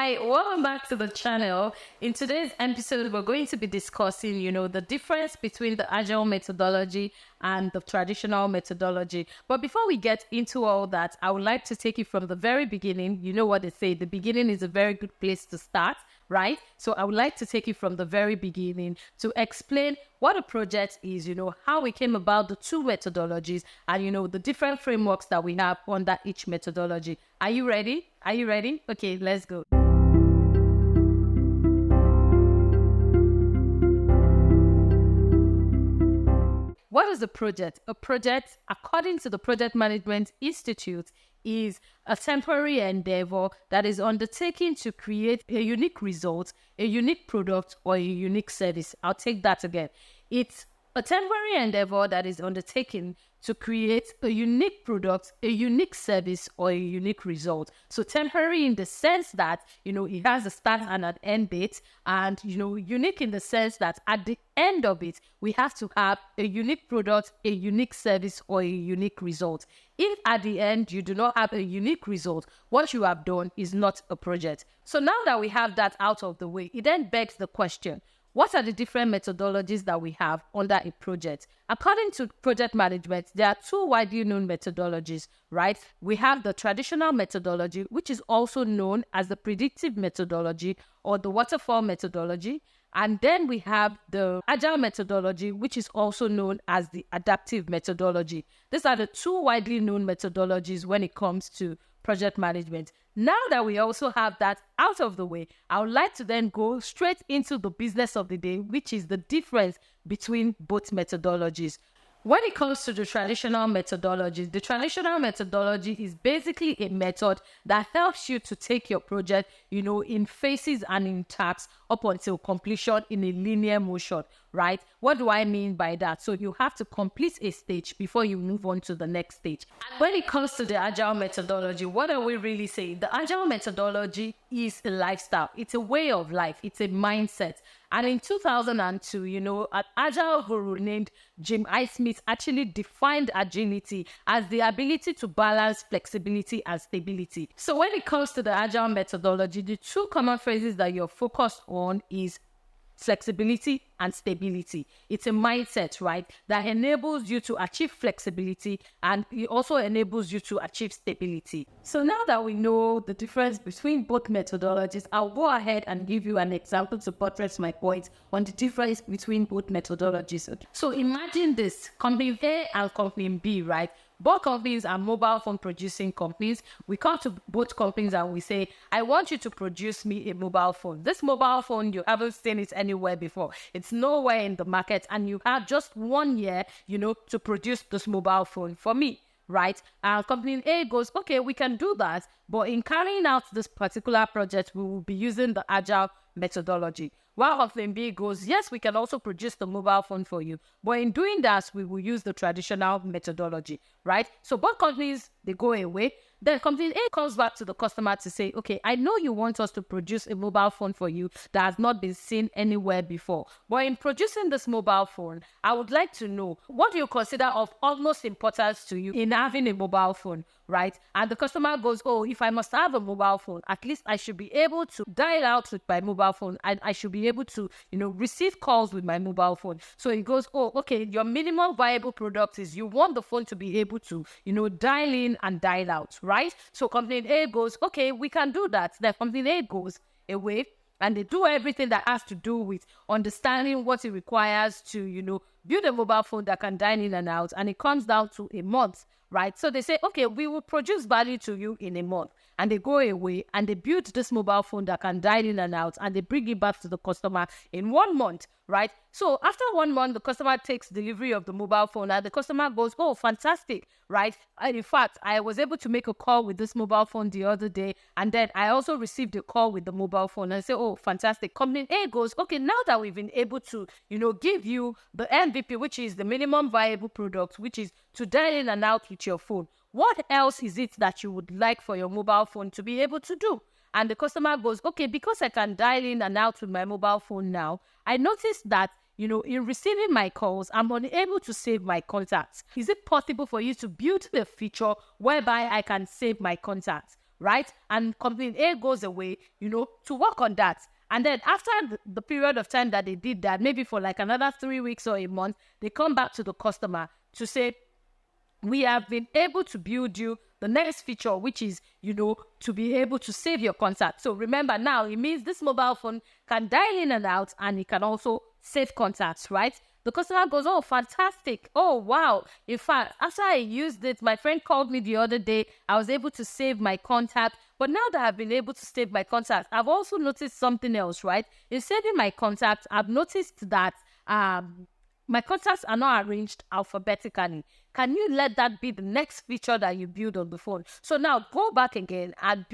Hi, welcome back to the channel. In today's episode, we're going to be discussing, the difference between the Agile methodology and the traditional methodology. But before we get into all that, I would like to take you from the very beginning. You know what they say, the beginning is a very good place to start, right? So I would like to take you from the very beginning to explain what a project is, how we came about the two methodologies and, the different frameworks that we have under each methodology. Are you ready? Are you ready? Okay, let's go. What is a project? A project, according to the Project Management Institute, is a temporary endeavor that is undertaken to create a unique result, a unique product, or a unique service. I'll take that again. It's a temporary endeavor that is undertaken to create a unique product, a unique service, or a unique result. So temporary in the sense that, it has a start and an end date, and, unique in the sense that at the end of it, we have to have a unique product, a unique service, or a unique result. If at the end you do not have a unique result, what you have done is not a project. So now that we have that out of the way, it then begs the question, what are the different methodologies that we have under a project? According to project management, there are two widely known methodologies, right? We have the traditional methodology, which is also known as the predictive methodology or the waterfall methodology. And then we have the Agile methodology, which is also known as the adaptive methodology. These are the two widely known methodologies when it comes to project management. Now that we also have that out of the way, I would like to then go straight into the business of the day, which is the difference between both methodologies. When it comes to the traditional methodology is basically a method that helps you to take your project, in phases and in tasks up until completion in a linear motion, right? What do I mean by that? So you have to complete a stage before you move on to the next stage. And when it comes to the Agile methodology, what are we really saying? The Agile methodology is a lifestyle. It's a way of life. It's a mindset. And in 2002, an Agile guru named Jim Smith actually defined agility as the ability to balance flexibility and stability. So when it comes to the Agile methodology, the two common phrases that you're focused on is flexibility and stability. It's a mindset, right, that enables you to achieve flexibility, and it also enables you to achieve stability. So now that we know the difference between both methodologies, I'll go ahead and give you an example to buttress my point on the difference between both methodologies. So imagine this, company A and company B, right? Both companies are mobile phone producing companies. We come to both companies and we say, I want you to produce me a mobile phone. This mobile phone, you haven't seen it anywhere before. It's nowhere in the market, and you have just 1 year, to produce this mobile phone for me, right? And company A goes, okay, we can do that. But in carrying out this particular project, we will be using the Agile methodology. While company B goes, yes, we can also produce the mobile phone for you. But in doing that, we will use the traditional methodology, right? So both companies, they go away. Then company A comes back to the customer to say, okay, I know you want us to produce a mobile phone for you that has not been seen anywhere before. But in producing this mobile phone, I would like to know, what do you consider of utmost importance to you in having a mobile phone, right? And the customer goes, oh, if I must have a mobile phone, at least I should be able to dial out with my mobile phone, and I should be able to, receive calls with my mobile phone. So he goes, oh, okay, your minimum viable product is you want the phone to be able to, dial in and dial out, right? So company A goes, okay, we can do that. Then company A goes away, and they do everything that has to do with understanding what it requires to, build a mobile phone that can dial in and out. And it comes down to a month, right? So they say, okay, we will produce value to you in a month. And they go away and they build this mobile phone that can dial in and out, and they bring it back to the customer in 1 month, right? So after 1 month, the customer takes delivery of the mobile phone, and the customer goes, oh, fantastic, right? And in fact, I was able to make a call with this mobile phone the other day, and then I also received a call with the mobile phone. And I say, oh, fantastic. Company A goes, okay, now that we've been able to, give you the MVP, which is the minimum viable product, which is to dial in and out with your phone, what else is it that you would like for your mobile phone to be able to do? And the customer goes, okay, because I can dial in and out with my mobile phone now, I noticed that, in receiving my calls, I'm unable to save my contacts. Is it possible for you to build a feature whereby I can save my contacts? right? And company A goes away, to work on that. And then after the period of time that they did that, maybe for like another 3 weeks or a month, they come back to the customer to say, we have been able to build you the next feature, which is, to be able to save your contact. So remember now, it means this mobile phone can dial in and out, and it can also save contacts, right? The customer goes, oh, fantastic. Oh, wow. In fact, after I used it, my friend called me the other day. I was able to save my contact. But now that I've been able to save my contact, I've also noticed something else, right? In saving my contact, I've noticed that my contacts are not arranged alphabetically. Can you let that be the next feature that you build on the phone? So now go back again and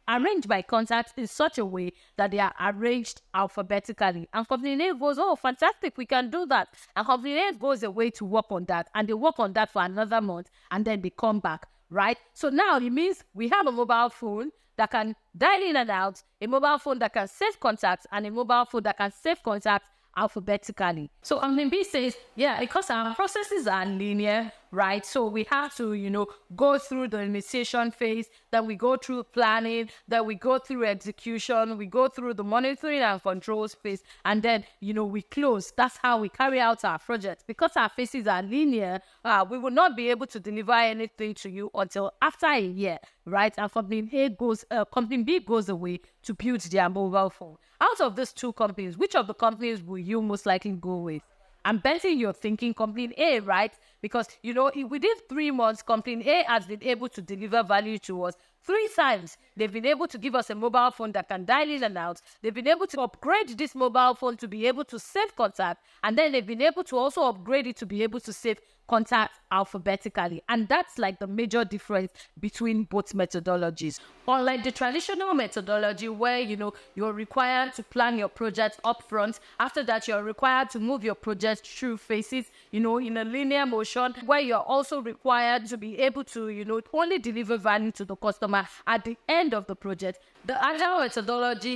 arrange my contacts in such a way that they are arranged alphabetically. And company A goes, oh, fantastic, we can do that. And company A goes away to work on that. And they work on that for another month. And then they come back, right? So now it means we have a mobile phone that can dial in and out, a mobile phone that can save contacts, and a mobile phone that can save contacts alphabetically. So company B says, yeah, because our processes are linear, right? So we have to, go through the initiation phase, then we go through planning, then we go through execution, we go through the monitoring and controls phase, and then, we close. That's how we carry out our project. Because our phases are linear, we will not be able to deliver anything to you until after a year, right? And company B goes away to build their mobile phone. Out of these two companies, which of the companies will you most likely go with? I'm betting you're thinking company A, right? Because, within 3 months, company A has been able to deliver value to us 3 times. They've been able to give us a mobile phone that can dial in and out. They've been able to upgrade this mobile phone to be able to save contact. And then they've been able to also upgrade it to be able to save contact alphabetically. And that's like the major difference between both methodologies. Unlike the traditional methodology where, you're required to plan your project upfront. After that, you're required to move your project through phases, in a linear motion, where you're also required to be able to, only deliver value to the customer at the end of the project. The Agile methodology,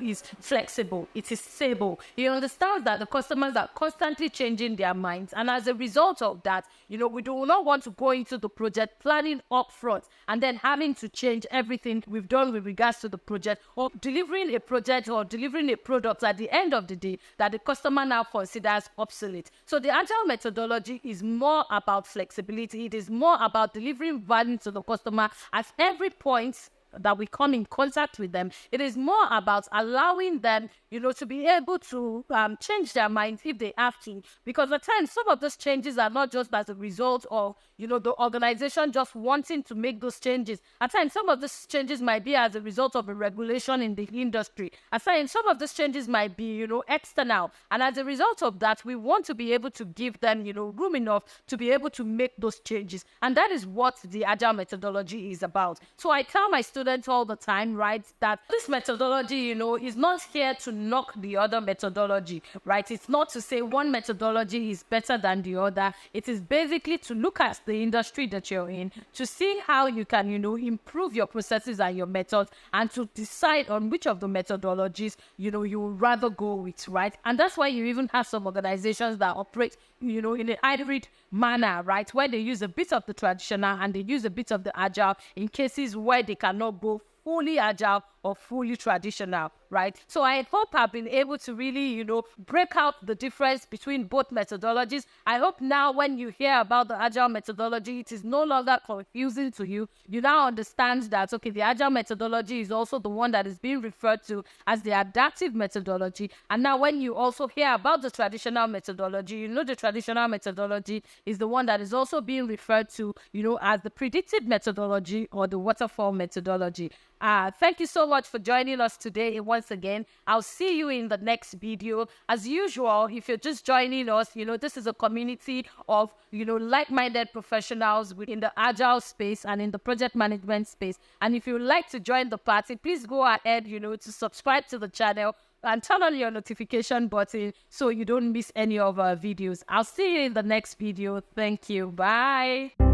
is flexible. It is stable. You understand that the customers are constantly changing their minds. And as a result of that, we do not want to go into the project planning upfront and then having to change everything we've done with regards to the project, or delivering a project or delivering a product at the end of the day that the customer now considers obsolete. So the Agile methodology is more about flexibility. It is more about delivering value to the customer at every point that we come in contact with them. It is more about allowing them, to be able to change their minds if they have to. Because at times, some of those changes are not just as a result of, the organization just wanting to make those changes. At times, some of those changes might be as a result of a regulation in the industry. At times, some of those changes might be, external. And as a result of that, we want to be able to give them, room enough to be able to make those changes. And that is what the Agile methodology is about. So I tell my students all the time, right, that this methodology, is not here to knock the other methodology, right? It's not to say one methodology is better than the other. It is basically to look at the industry that you're in, to see how you can, improve your processes and your methods, and to decide on which of the methodologies, you would rather go with, right? And that's why you even have some organizations that operate, in a hybrid manner, right? Where they use a bit of the traditional and they use a bit of the agile in cases where they cannot go fully agile or fully traditional, right? So I hope I've been able to really, break out the difference between both methodologies. I hope now when you hear about the Agile methodology, it is no longer confusing to you. You now understand that, okay, the Agile methodology is also the one that is being referred to as the adaptive methodology. And now when you also hear about the traditional methodology, the traditional methodology is the one that is also being referred to, as the predictive methodology or the waterfall methodology. Thank you so much for joining us today once again. I'll see you in the next video. As usual, if you're just joining us, this is a community of, like-minded professionals within the Agile space and in the project management space. And if you'd like to join the party, please go ahead, to subscribe to the channel and turn on your notification button so you don't miss any of our videos. I'll see you in the next video. Thank you. Bye.